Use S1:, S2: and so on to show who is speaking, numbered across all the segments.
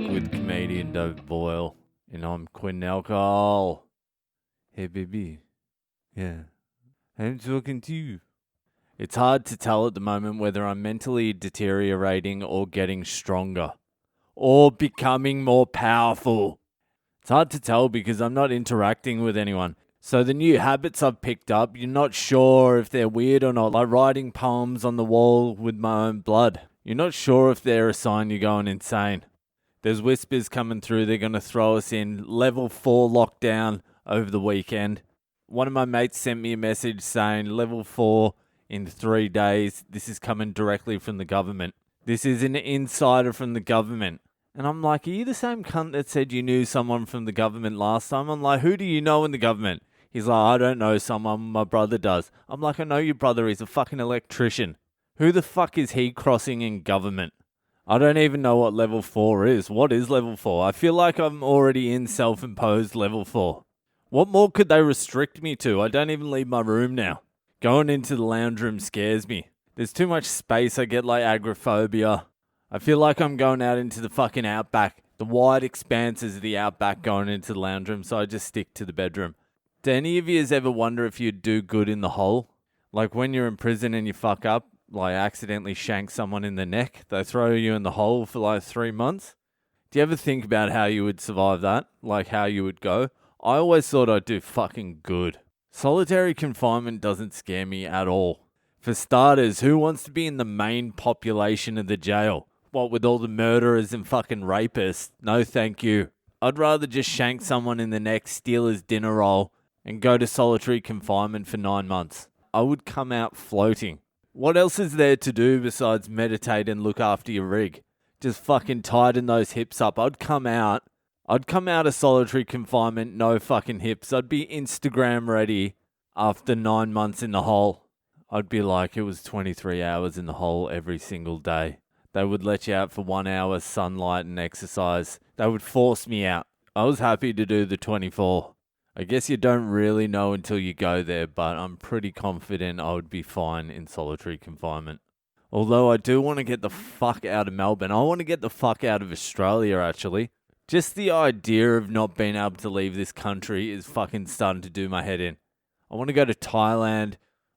S1: with comedian David Boyle, and I'm Quinn Alcohol. Hey, baby. Yeah, I'm talking to you. It's hard to tell at the moment whether I'm mentally deteriorating or getting stronger, or becoming more powerful. It's hard to tell because I'm not interacting with anyone. So the new habits I've picked up, you're not sure if they're weird or not, like writing poems on the wall with my own blood. You're not sure if they're a sign you're going insane. There's whispers coming through, they're going to throw us in level 4 lockdown over the weekend. One of my mates sent me a message saying level 4 in 3 days. This is coming directly from the government. This is an insider from the government. And I'm like, are you the same cunt that said you knew someone from the government last time? I'm like, who do you know in the government? He's like, I don't know someone, my brother does. I'm like, I know your brother, he's a fucking electrician. Who the fuck is he crossing in government? I don't even know what level 4 is. What is level 4? I feel like I'm already in self-imposed level 4. What more could they restrict me to? I don't even leave my room now. Going into the lounge room scares me. There's too much space, I get like agoraphobia. I feel like I'm going out into the fucking outback. The wide expanses of the outback going into the lounge room, so I just stick to the bedroom. Do any of you ever wonder if you'd do good in the hole? Like when you're in prison and you fuck up, like accidentally shank someone in the neck, they throw you in the hole for like 3 months? Do you ever think about how you would survive that? Like how you would go? I always thought I'd do fucking good. Solitary confinement doesn't scare me at all. For starters, who wants to be in the main population of the jail? What, with all the murderers and fucking rapists? No thank you. I'd rather just shank someone in the neck, steal his dinner roll, and go to solitary confinement for 9 months. I would come out floating. What else is there to do besides meditate and look after your rig? Just fucking tighten those hips up. I'd come out of solitary confinement, no fucking hips. I'd be Instagram ready after 9 months in the hole. I'd be like, it was 23 hours in the hole every single day. They would let you out for 1 hour sunlight and exercise. They would force me out. I was happy to do the 24. I guess you don't really know until you go there, but I'm pretty confident I would be fine in solitary confinement. Although I do want to get the fuck out of Melbourne. I want to get the fuck out of Australia, actually. Just the idea of not being able to leave this country is fucking starting to do my head in. I want to go to Thailand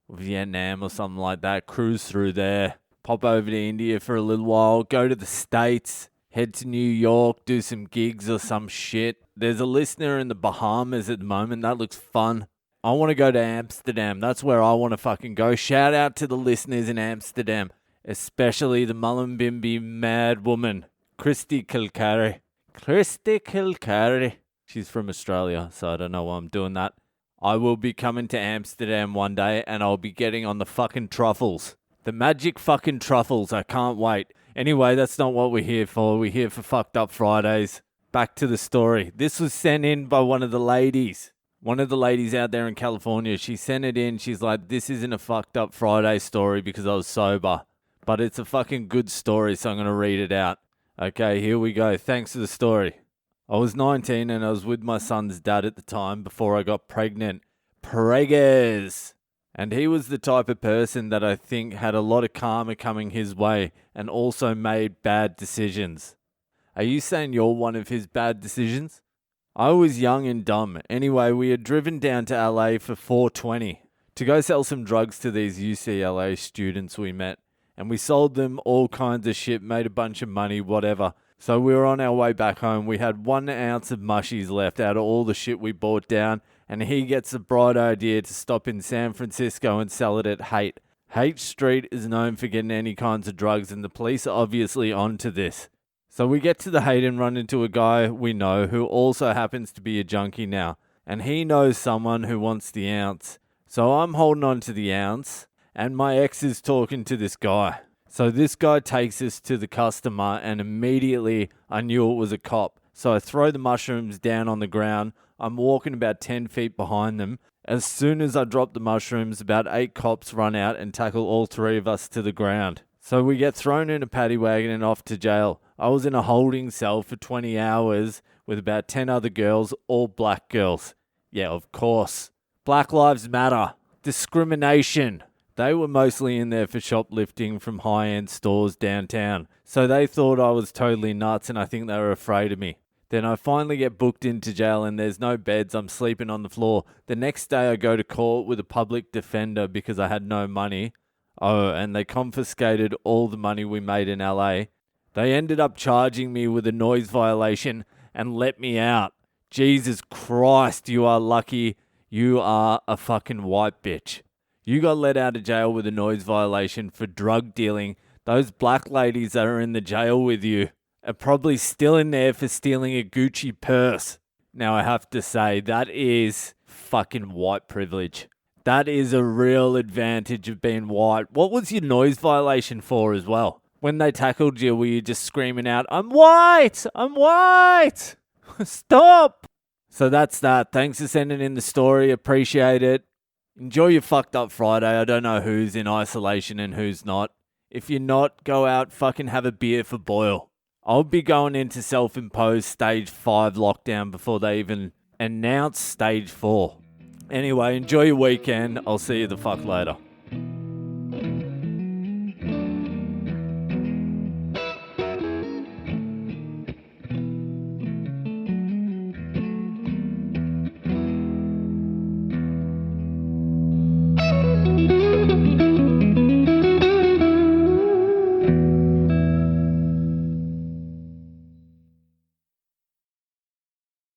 S1: or Vietnam or something like that, cruise through there, pop over to India for a little while, go to the States, head to New York, do some gigs or some shit. There's a listener in the Bahamas at the moment. That looks fun. I want to go to Amsterdam. That's where I want to fucking go. Shout out to the listeners in Amsterdam, especially the Mullumbimby mad woman, Christy Kilcary. Christy Kilcary. She's from Australia, so I don't know why I'm doing that. I will be coming to Amsterdam one day and I'll be getting on the fucking truffles. The magic fucking truffles. I can't wait. Anyway, that's not what we're here for. We're here for Fucked Up Fridays. Back to the story. This was sent in by one of the ladies. One of the ladies out there in California. She sent it in. She's like, this isn't a Fucked Up Friday story because I was sober. But it's a fucking good story, so I'm going to read it out. Okay, here we go. Thanks for the story. I was 19 and I was with my son's dad at the time before I got pregnant. Preggers! And he was the type of person that I think had a lot of karma coming his way and also made bad decisions. Are you saying you're one of his bad decisions? I was young and dumb. Anyway, we had driven down to LA for 420 to go sell some drugs to these UCLA students we met. And we sold them all kinds of shit, made a bunch of money, whatever. So we were on our way back home. We had 1 ounce of mushies left out of all the shit we bought down. And he gets the bright idea to stop in San Francisco and sell it at Haight. Haight Street is known for getting any kinds of drugs, and the police are obviously onto this. So we get to the Haight and run into a guy we know who also happens to be a junkie now. And he knows someone who wants the ounce. So I'm holding on to the ounce, and my ex is talking to this guy. So this guy takes us to the customer, and immediately I knew it was a cop. So I throw the mushrooms down on the ground. I'm walking about 10 feet behind them. As soon as I drop the mushrooms, about 8 cops run out and tackle all 3 of us to the ground. So we get thrown in a paddy wagon and off to jail. I was in a holding cell for 20 hours with about 10 other girls, all black girls. Yeah, of course. Black Lives Matter. Discrimination. They were mostly in there for shoplifting from high-end stores downtown, so they thought I was totally nuts and I think they were afraid of me. Then I finally get booked into jail and there's no beds, I'm sleeping on the floor. The next day I go to court with a public defender because I had no money. Oh, and they confiscated all the money we made in LA. They ended up charging me with a noise violation and let me out. Jesus Christ, you are lucky you are a fucking white bitch. You got let out of jail with a noise violation for drug dealing. Those black ladies that are in the jail with you are probably still in there for stealing a Gucci purse. Now I have to say, that is fucking white privilege. That is a real advantage of being white. What was your noise violation for as well? When they tackled you, were you just screaming out, I'm white! I'm white! Stop! So that's that. Thanks for sending in the story. Appreciate it. Enjoy your fucked up Friday. I don't know who's in isolation and who's not. If you're not, go out, fucking have a beer for Boyle. I'll be going into self-imposed stage 5 lockdown before they even announce stage 4. Anyway, enjoy your weekend. I'll see you the fuck later.